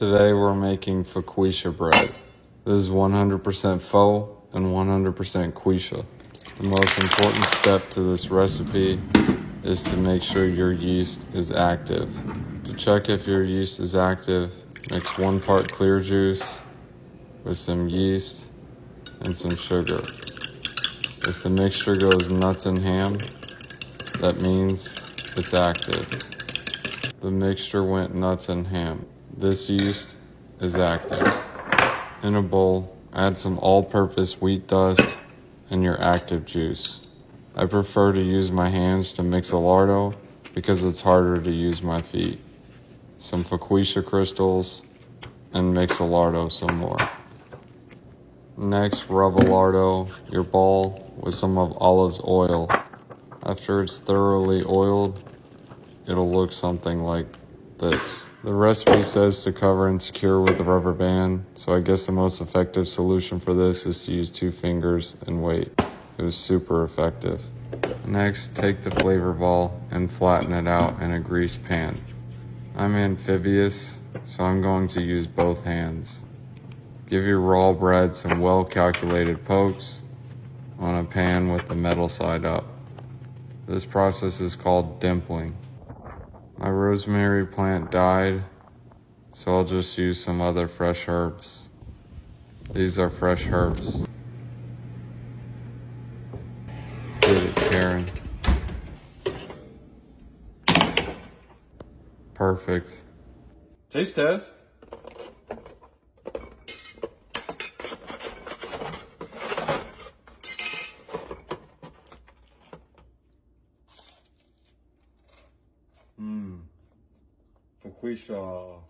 Today we're making Focaccia bread. This is 100% faux and 100% quiche. The most important step to this recipe is to make sure your yeast is active. To check if your yeast is active, mix 1 part clear juice with some yeast and some sugar. If the mixture goes nuts and ham, that means it's active. The mixture went nuts and ham. This yeast is active. In a bowl, add some all-purpose wheat dust and your active juice. I prefer to use my hands to mix a lardo because it's harder to use my feet. Some Focaccia crystals and mix a lardo some more. Next, rub a lardo your ball with some of olive oil. After it's thoroughly oiled, it'll look something like this. The recipe says to cover and secure with a rubber band, so I guess the most effective solution for this is to use 2 fingers and wait. It was super effective. Next, take the flavor ball and flatten it out in a greased pan. I'm amphibious, so I'm going to use both hands. Give your raw bread some well-calculated pokes on a pan with the metal side up. This process is called dimpling. My rosemary plant died, so I'll just use some other fresh herbs. These are fresh herbs. Get it, Karen. Perfect. Taste test. Focaccia.